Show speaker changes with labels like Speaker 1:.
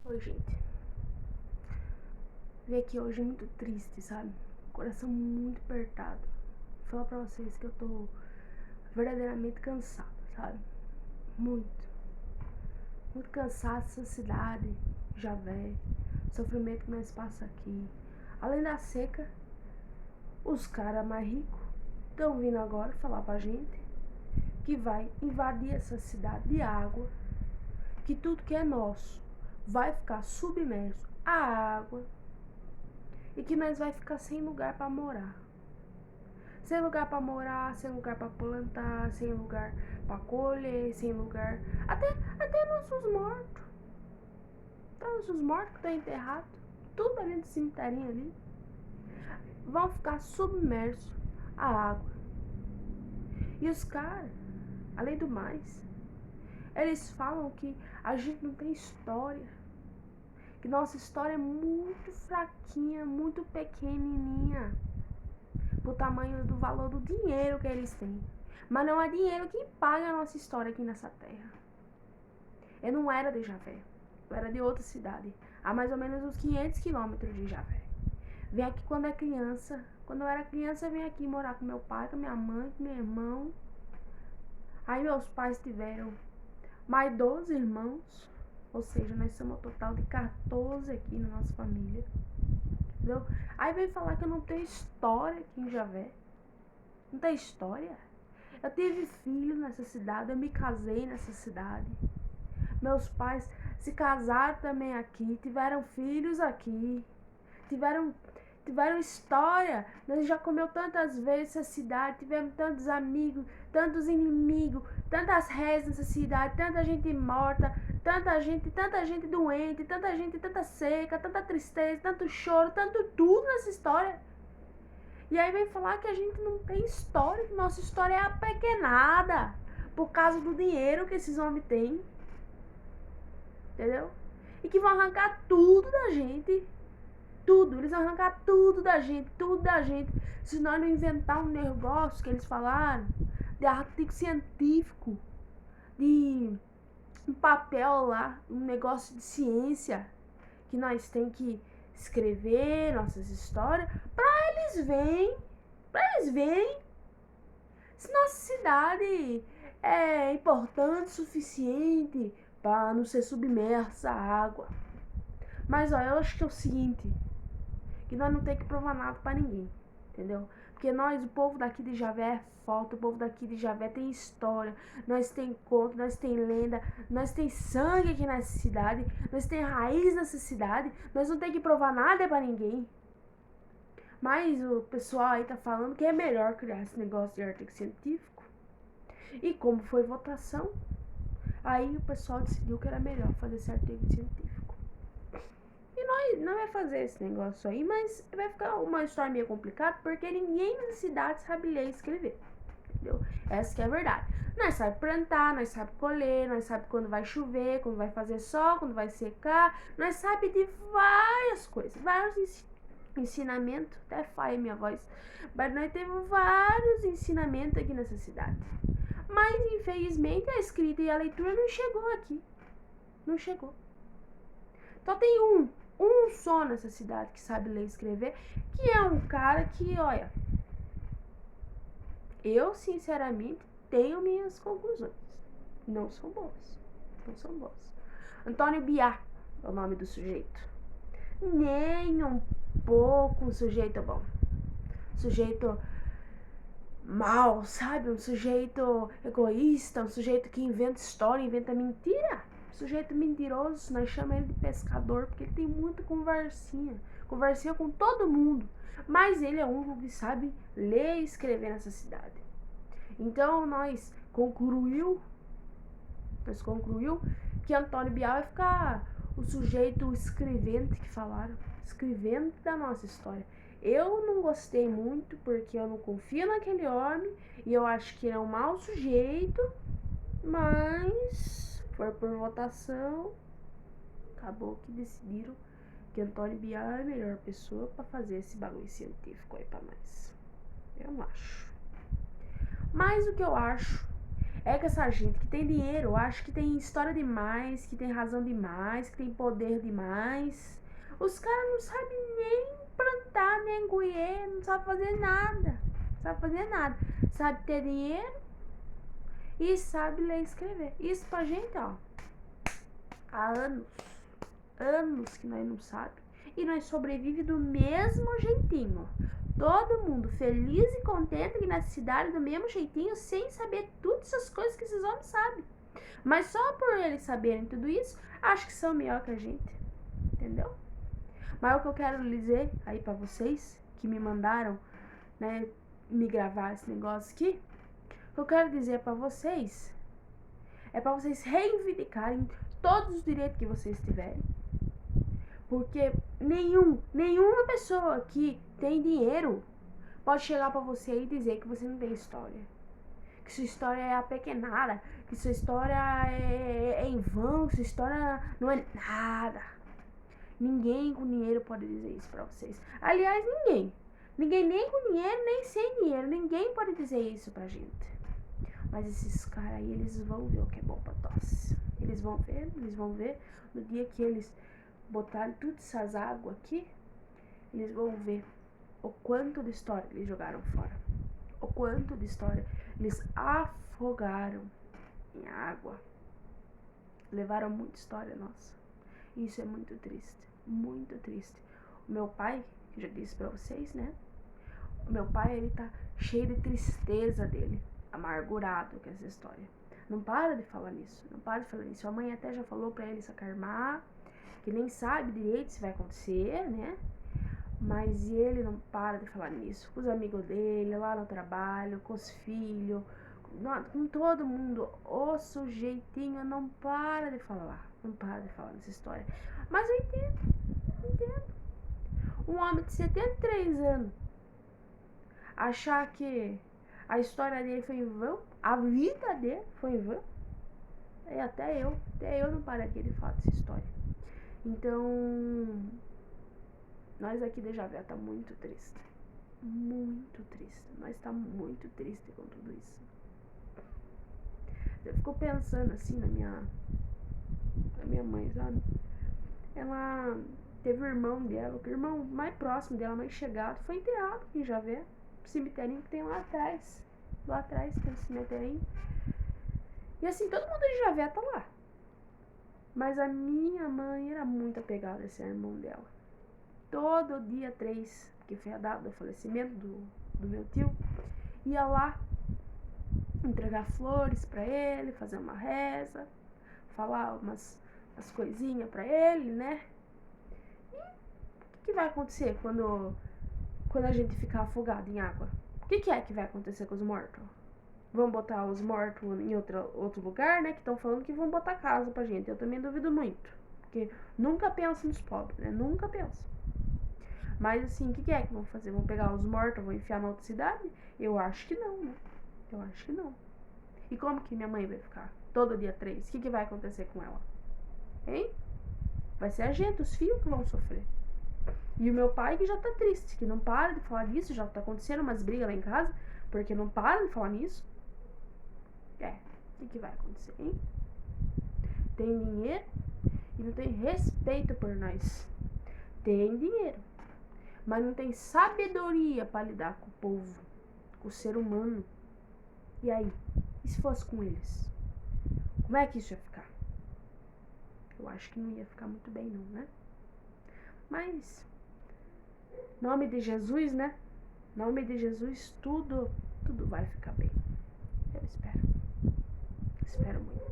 Speaker 1: Oi, gente. Vim aqui hoje muito triste, sabe? Coração muito apertado. Vou falar pra vocês que eu tô verdadeiramente cansada, sabe? Muito. Muito cansada dessa cidade, Javé. Sofrimento que nós passa aqui. Além da seca, os caras mais ricos estão vindo agora falar pra gente que vai invadir essa cidade de água, que tudo que é nosso vai ficar submerso à água e que nós vai ficar sem lugar pra morar. Sem lugar pra morar, sem lugar pra plantar, sem lugar pra colher, sem lugar. Até nossos mortos. Até nossos mortos que estão enterrados. Tudo ali no cemiterinho ali. Vão ficar submersos à água. E os caras, além do mais, eles falam que a gente não tem história. Que nossa história é muito fraquinha, muito pequenininha. Pro tamanho do valor do dinheiro que eles têm. Mas não é dinheiro que paga a nossa história aqui nessa terra. Eu não era de Javé. Eu era de outra cidade. A mais ou menos uns 500 quilômetros de Javé. Vim aqui quando é criança. Quando eu era criança, eu vim aqui morar com meu pai, com minha mãe, com meu irmão. Aí meus pais tiveram mais 12 irmãos. Ou seja, nós somos um total de 14 aqui na nossa família. Entendeu? Aí vem falar que eu não tenho história aqui em Javé. Não tem história? Eu tive filho nessa cidade, eu me casei nessa cidade. Meus pais se casaram também aqui, tiveram filhos aqui. Tiveram história. Nós já comeu tantas vezes essa cidade, tivemos tantos amigos, tantos inimigos, tantas rezas nessa cidade, tanta gente morta, tanta gente doente, tanta seca, tanta tristeza, tanto choro, tanto tudo nessa história. E aí vem falar que a gente não tem história, que nossa história é apequenada por causa do dinheiro que esses homens têm. Entendeu? E que vão arrancar tudo da gente. Tudo, eles vão arrancar tudo da gente, se nós não inventar um negócio que eles falaram, de artigo científico, de um papel lá, um negócio de ciência, que nós tem que escrever nossas histórias, pra eles verem se nossa cidade é importante o suficiente para não ser submersa à água. Mas ó, eu acho que é o seguinte, que nós não tem que provar nada pra ninguém, entendeu? Porque nós, o povo daqui de Javé é forte, o povo daqui de Javé tem história, nós tem conto, nós tem lenda, nós tem sangue aqui nessa cidade, nós tem raiz nessa cidade, nós não tem que provar nada pra ninguém. Mas o pessoal aí tá falando que é melhor criar esse negócio de artigo científico. E como foi votação, aí o pessoal decidiu que era melhor fazer esse artigo científico. Não vai fazer esse negócio aí, mas vai ficar uma história meio complicada, porque ninguém na cidade sabe ler e escrever, entendeu? Essa que é a verdade. Nós sabe plantar, nós sabe colher, nós sabe quando vai chover, quando vai fazer sol, quando vai secar, nós sabe de várias coisas, vários ensinamentos, até falha minha voz, mas nós temos vários ensinamentos aqui nessa cidade. Mas infelizmente a escrita e a leitura não chegou aqui, não chegou. Só tem um só nessa cidade que sabe ler e escrever, que é um cara que, olha, eu sinceramente tenho minhas conclusões. Não são boas. Não são boas. Antônio Biá é o nome do sujeito. Nem um pouco um sujeito bom. Sujeito mal, sabe? Um sujeito egoísta, um sujeito que inventa história, inventa mentira. Sujeito mentiroso, nós chamamos ele de pescador, porque ele tem muita conversinha com todo mundo, mas ele é o único que sabe ler e escrever nessa cidade. Então nós concluiu que Antônio Bial vai ficar o sujeito escrevente que falaram, escrevente da nossa história. Eu não gostei muito, porque eu não confio naquele homem, e eu acho que ele é um mau sujeito, mas foi por votação, acabou que decidiram que Antônio Bial é a melhor pessoa pra fazer esse bagulho científico aí pra nós. Eu não acho. Mas o que eu acho É que essa gente que tem dinheiro acha que tem história demais, que tem razão demais, que tem poder demais. Os caras não sabem nem plantar, nem colher, não sabem fazer nada. Não sabe fazer nada. Sabe ter dinheiro e sabe ler e escrever. Isso pra gente, ó, há anos. Anos que nós não sabemos. E nós sobrevivemos do mesmo jeitinho. Todo mundo feliz e contente aqui na cidade do mesmo jeitinho, sem saber todas essas coisas que esses homens sabem. Mas só por eles saberem tudo isso, acho que são melhor que a gente. Entendeu? Mas o que eu quero dizer aí pra vocês, que me mandaram, né, me gravar esse negócio aqui, o que eu quero dizer pra vocês é pra vocês reivindicarem todos os direitos que vocês tiverem. Porque nenhuma pessoa que tem dinheiro pode chegar pra você e dizer que você não tem história. Que sua história é apequenada, que sua história é em vão, que sua história não é nada. Ninguém com dinheiro pode dizer isso pra vocês. Aliás, ninguém. Ninguém nem com dinheiro, nem sem dinheiro. Ninguém pode dizer isso pra gente. Mas esses caras aí, eles vão ver o que é bom pra tosse. Eles vão ver no dia que eles botarem todas essas águas aqui, eles vão ver o quanto de história eles jogaram fora. O quanto de história eles afogaram em água. Levaram muita história nossa. Isso é muito triste. Muito triste. O meu pai, que já disse pra vocês, né? O meu pai, ele tá cheio de tristeza dele. Amargurado com essa história. Não para de falar nisso. Não para de falar nisso. A mãe até já falou pra ele se acalmar, que nem sabe direito se vai acontecer, né? Mas ele não para de falar nisso. Com os amigos dele, lá no trabalho, com os filhos, com todo mundo. O sujeitinho não para de falar. Não para de falar nessa história. Mas eu entendo. Um homem de 73 anos achar que a história dele foi em vão, a vida dele foi em vão. E até eu não paro aqui de falar dessa história. Então, nós aqui de Javé tá muito triste. Muito triste. Nós tá muito triste com tudo isso. Eu fico pensando assim na minha mãe, sabe? Ela teve o irmão dela, o irmão mais próximo dela, mais chegado, foi enterrado aqui em Javé. Cemiterinho que tem lá atrás. Lá atrás tem um cemiterinho. E assim, todo mundo de Javé tá lá. Mas a minha mãe era muito apegada a esse irmão dela. Todo dia 3, que foi a data do falecimento do meu tio, ia lá entregar flores pra ele, fazer uma reza, falar umas coisinhas pra ele, né? E o que vai acontecer quando a gente ficar afogado em água? O que é que vai acontecer com os mortos? Vão botar os mortos em outro lugar, né? Que estão falando que vão botar casa pra gente. Eu também duvido muito. Porque nunca penso nos pobres, né? Nunca penso. Mas assim, o que é que vão fazer? Vão pegar os mortos, vão enfiar na outra cidade? Eu acho que não, né? Eu acho que não. E como que minha mãe vai ficar? Todo dia 3. O que vai acontecer com ela? Hein? Vai ser a gente, os filhos que vão sofrer. E o meu pai que já tá triste, que não para de falar disso, já tá acontecendo umas brigas lá em casa, porque não para de falar nisso. O que vai acontecer, hein? Tem dinheiro e não tem respeito por nós. Tem dinheiro, mas não tem sabedoria para lidar com o povo, com o ser humano. E aí? E se fosse com eles? Como é que isso ia ficar? Eu acho que não ia ficar muito bem não, né? Mas, em nome de Jesus, né? Em nome de Jesus, tudo vai ficar bem. Eu espero. Espero muito.